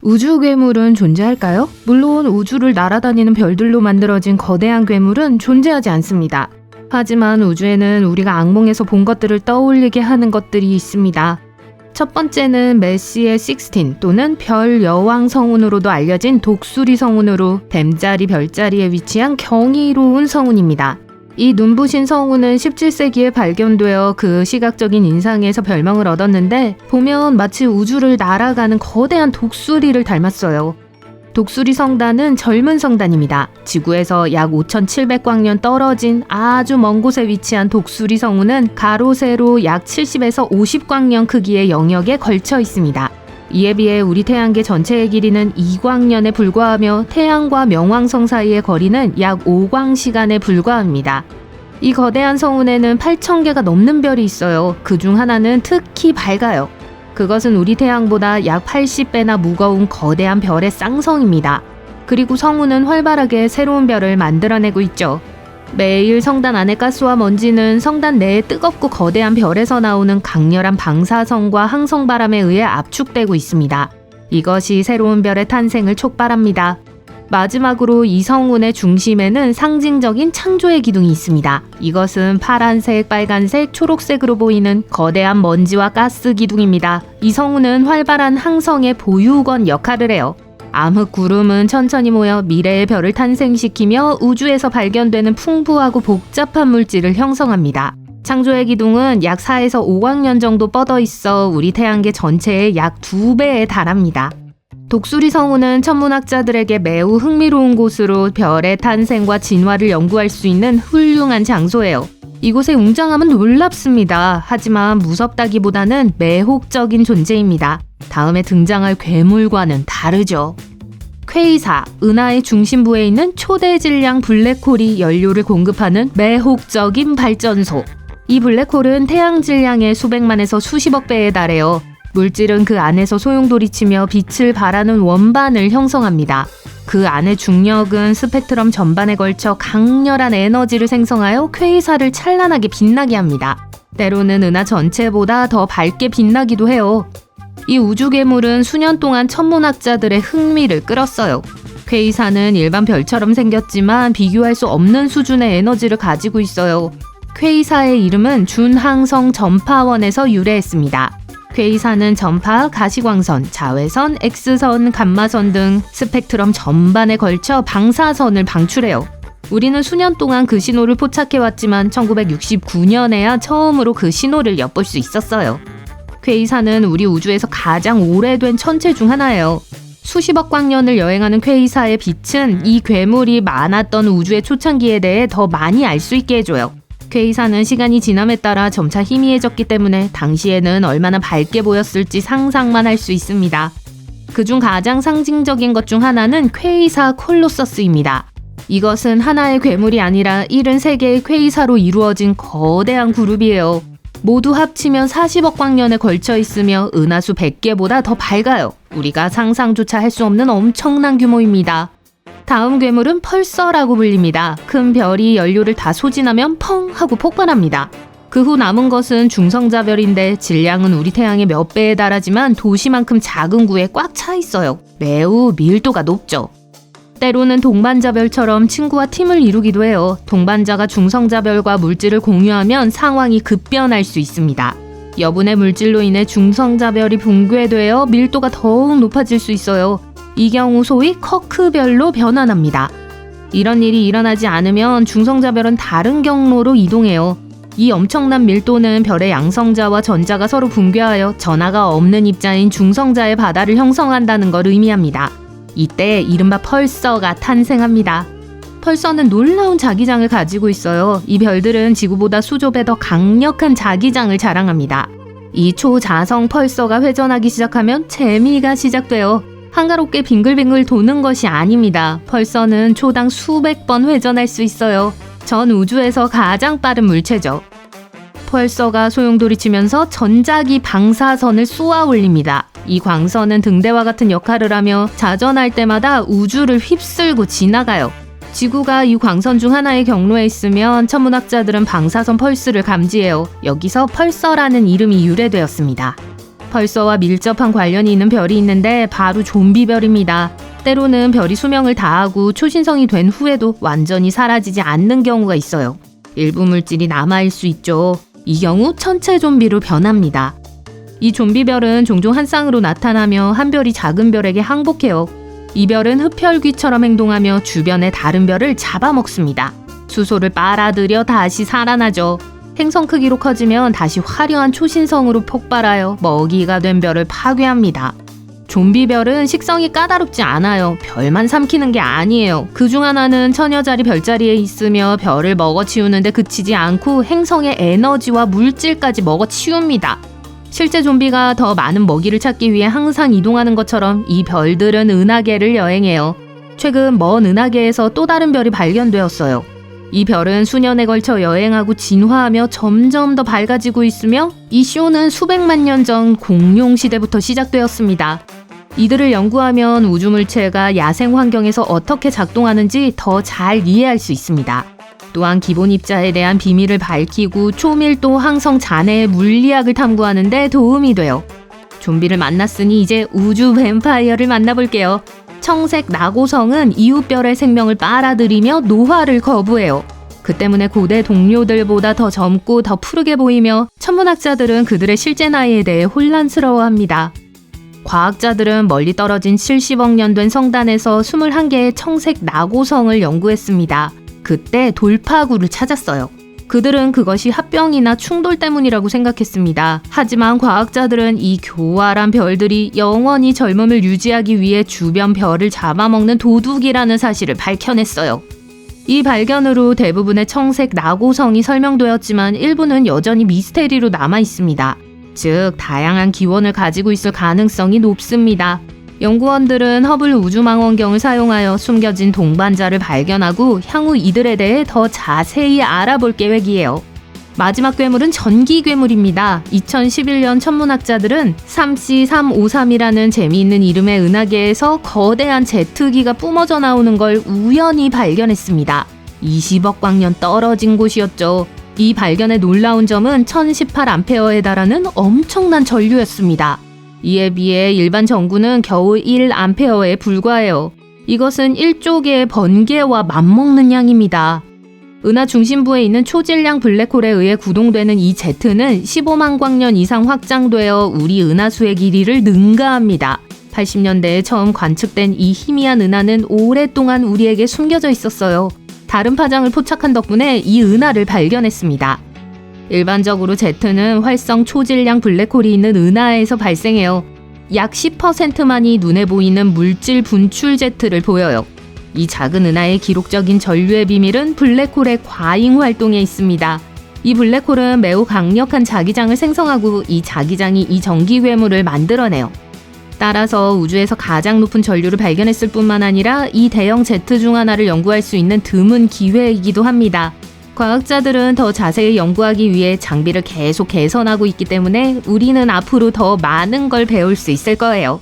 우주 괴물은 존재할까요? 물론 우주를 날아다니는 별들로 만들어진 거대한 괴물은 존재하지 않습니다. 하지만 우주에는 우리가 악몽에서 본 것들을 떠올리게 하는 것들이 있습니다. 첫 번째는 메시의 16 또는 별 여왕 성운으로도 알려진 독수리 성운으로 뱀자리 별자리에 위치한 경이로운 성운입니다. 이 눈부신 성운은 17세기에 발견되어 그 시각적인 인상에서 별명을 얻었는데 보면 마치 우주를 날아가는 거대한 독수리를 닮았어요. 독수리 성단은 젊은 성단입니다. 지구에서 약 5,700광년 떨어진 아주 먼 곳에 위치한 독수리 성운은 가로 세로 약 70에서 50광년 크기의 영역에 걸쳐 있습니다. 이에 비해 우리 태양계 전체의 길이는 2광년에 불과하며 태양과 명왕성 사이의 거리는 약 5광시간에 불과합니다. 이 거대한 성운에는 8,000개가 넘는 별이 있어요. 그중 하나는 특히 밝아요. 그것은 우리 태양보다 약 80배나 무거운 거대한 별의 쌍성입니다. 그리고 성운은 활발하게 새로운 별을 만들어내고 있죠. 매일 성단 안의 가스와 먼지는 성단 내의 뜨겁고 거대한 별에서 나오는 강렬한 방사선과 항성바람에 의해 압축되고 있습니다. 이것이 새로운 별의 탄생을 촉발합니다. 마지막으로 이 성운의 중심에는 상징적인 창조의 기둥이 있습니다. 이것은 파란색, 빨간색, 초록색으로 보이는 거대한 먼지와 가스 기둥입니다. 이 성운은 활발한 항성의 보유건 역할을 해요. 암흑 구름은 천천히 모여 미래의 별을 탄생시키며 우주에서 발견되는 풍부하고 복잡한 물질을 형성합니다. 창조의 기둥은 약 4에서 5광년 정도 뻗어 있어 우리 태양계 전체의 약 2배에 달합니다. 독수리 성운은 천문학자들에게 매우 흥미로운 곳으로 별의 탄생과 진화를 연구할 수 있는 훌륭한 장소예요. 이곳의 웅장함은 놀랍습니다. 하지만 무섭다기보다는 매혹적인 존재입니다. 다음에 등장할 괴물과는 다르죠. 퀘이사, 은하의 중심부에 있는 초대 질량 블랙홀이 연료를 공급하는 매혹적인 발전소. 이 블랙홀은 태양 질량의 수백만에서 수십억 배에 달해요. 물질은 그 안에서 소용돌이치며 빛을 발하는 원반을 형성합니다. 그 안의 중력은 스펙트럼 전반에 걸쳐 강렬한 에너지를 생성하여 퀘이사를 찬란하게 빛나게 합니다. 때로는 은하 전체보다 더 밝게 빛나기도 해요. 이 우주 괴물은 수년 동안 천문학자들의 흥미를 끌었어요. 퀘이사는 일반 별처럼 생겼지만 비교할 수 없는 수준의 에너지를 가지고 있어요. 퀘이사의 이름은 준항성 전파원에서 유래했습니다. 퀘이사는 전파, 가시광선, 자외선, X선, 감마선 등 스펙트럼 전반에 걸쳐 방사선을 방출해요. 우리는 수년 동안 그 신호를 포착해왔지만 1969년에야 처음으로 그 신호를 엿볼 수 있었어요. 퀘이사는 우리 우주에서 가장 오래된 천체 중 하나예요. 수십억 광년을 여행하는 퀘이사의 빛은 이 괴물이 많았던 우주의 초창기에 대해 더 많이 알 수 있게 해줘요. 퀘이사는 시간이 지남에 따라 점차 희미해졌기 때문에 당시에는 얼마나 밝게 보였을지 상상만 할 수 있습니다. 그중 가장 상징적인 것 중 하나는 퀘이사 콜로서스입니다. 이것은 하나의 괴물이 아니라 73개의 퀘이사로 이루어진 거대한 그룹이에요. 모두 합치면 40억 광년에 걸쳐 있으며 은하수 100개보다 더 밝아요. 우리가 상상조차 할 수 없는 엄청난 규모입니다. 다음 괴물은 펄서라고 불립니다. 큰 별이 연료를 다 소진하면 펑 하고 폭발합니다. 그 후 남은 것은 중성자별인데 질량은 우리 태양의 몇 배에 달하지만 도시만큼 작은 구에 꽉 차 있어요. 매우 밀도가 높죠. 때로는 동반자별처럼 친구와 팀을 이루기도 해요. 동반자가 중성자별과 물질을 공유하면 상황이 급변할 수 있습니다. 여분의 물질로 인해 중성자별이 붕괴되어 밀도가 더욱 높아질 수 있어요. 이 경우 소위 커크별로 변환합니다. 이런 일이 일어나지 않으면 중성자별은 다른 경로로 이동해요. 이 엄청난 밀도는 별의 양성자와 전자가 서로 붕괴하여 전하가 없는 입자인 중성자의 바다를 형성한다는 걸 의미합니다. 이때 이른바 펄서가 탄생합니다. 펄서는 놀라운 자기장을 가지고 있어요. 이 별들은 지구보다 수조 배 더 강력한 자기장을 자랑합니다. 이 초자성 펄서가 회전하기 시작하면 재미가 시작돼요. 한가롭게 빙글빙글 도는 것이 아닙니다. 펄서는 초당 수백 번 회전할 수 있어요. 전 우주에서 가장 빠른 물체죠. 펄서가 소용돌이치면서 전자기 방사선을 쏘아 올립니다. 이 광선은 등대와 같은 역할을 하며 자전할 때마다 우주를 휩쓸고 지나가요. 지구가 이 광선 중 하나의 경로에 있으면 천문학자들은 방사선 펄스를 감지해요. 여기서 펄서라는 이름이 유래되었습니다. 벌써와 밀접한 관련이 있는 별이 있는데 바로 좀비별입니다. 때로는 별이 수명을 다하고 초신성이 된 후에도 완전히 사라지지 않는 경우가 있어요. 일부 물질이 남아있을 수 있죠. 이 경우 천체 좀비로 변합니다. 이 좀비별은 종종 한 쌍으로 나타나며 한 별이 작은 별에게 항복해요. 이 별은 흡혈귀처럼 행동하며 주변의 다른 별을 잡아먹습니다. 수소를 빨아들여 다시 살아나죠. 행성 크기로 커지면 다시 화려한 초신성으로 폭발하여 먹이가 된 별을 파괴합니다. 좀비별은 식성이 까다롭지 않아요. 별만 삼키는 게 아니에요. 그중 하나는 처녀자리 별자리에 있으며 별을 먹어치우는데 그치지 않고 행성의 에너지와 물질까지 먹어치웁니다. 실제 좀비가 더 많은 먹이를 찾기 위해 항상 이동하는 것처럼 이 별들은 은하계를 여행해요. 최근 먼 은하계에서 또 다른 별이 발견되었어요. 이 별은 수년에 걸쳐 여행하고 진화하며 점점 더 밝아지고 있으며 이 쇼는 수백만 년 전 공룡 시대부터 시작되었습니다. 이들을 연구하면 우주물체가 야생 환경에서 어떻게 작동하는지 더 잘 이해할 수 있습니다. 또한 기본 입자에 대한 비밀을 밝히고 초밀도 항성 잔해의 물리학을 탐구하는 데 도움이 돼요. 좀비를 만났으니 이제 우주 뱀파이어를 만나볼게요. 청색 나고성은 이웃별의 생명을 빨아들이며 노화를 거부해요. 그 때문에 고대 동료들보다 더 젊고 더 푸르게 보이며 천문학자들은 그들의 실제 나이에 대해 혼란스러워합니다. 과학자들은 멀리 떨어진 70억 년 된 성단에서 21개의 청색 나고성을 연구했습니다. 그때 돌파구를 찾았어요. 그들은 그것이 합병이나 충돌 때문이라고 생각했습니다. 하지만 과학자들은 이 교활한 별들이 영원히 젊음을 유지하기 위해 주변 별을 잡아먹는 도둑이라는 사실을 밝혀냈어요. 이 발견으로 대부분의 청색 나고성이 설명되었지만 일부는 여전히 미스테리로 남아 있습니다. 즉, 다양한 기원을 가지고 있을 가능성이 높습니다. 연구원들은 허블 우주망원경을 사용하여 숨겨진 동반자를 발견하고 향후 이들에 대해 더 자세히 알아볼 계획이에요. 마지막 괴물은 전기 괴물입니다. 2011년 천문학자들은 3C353이라는 재미있는 이름의 은하계에서 거대한 제트기가 뿜어져 나오는 걸 우연히 발견했습니다. 20억 광년 떨어진 곳이었죠. 이 발견의 놀라운 점은 1018A에 달하는 엄청난 전류였습니다. 이에 비해 일반 전구는 겨우 1A에 불과해요. 이것은 1조 개의 번개와 맞먹는 양입니다. 은하 중심부에 있는 초질량 블랙홀에 의해 구동되는 이 제트는 15만 광년 이상 확장되어 우리 은하수의 길이를 능가합니다. 80년대에 처음 관측된 이 희미한 은하는 오랫동안 우리에게 숨겨져 있었어요. 다른 파장을 포착한 덕분에 이 은하를 발견했습니다. 일반적으로 제트는 활성 초질량 블랙홀이 있는 은하에서 발생해요. 약 10%만이 눈에 보이는 물질 분출 제트를 보여요. 이 작은 은하의 기록적인 전류의 비밀은 블랙홀의 과잉 활동에 있습니다. 이 블랙홀은 매우 강력한 자기장을 생성하고 이 자기장이 이 전기 괴물을 만들어내요. 따라서 우주에서 가장 높은 전류를 발견했을 뿐만 아니라 이 대형 제트 중 하나를 연구할 수 있는 드문 기회이기도 합니다. 과학자들은 더 자세히 연구하기 위해 장비를 계속 개선하고 있기 때문에 우리는 앞으로 더 많은 걸 배울 수 있을 거예요.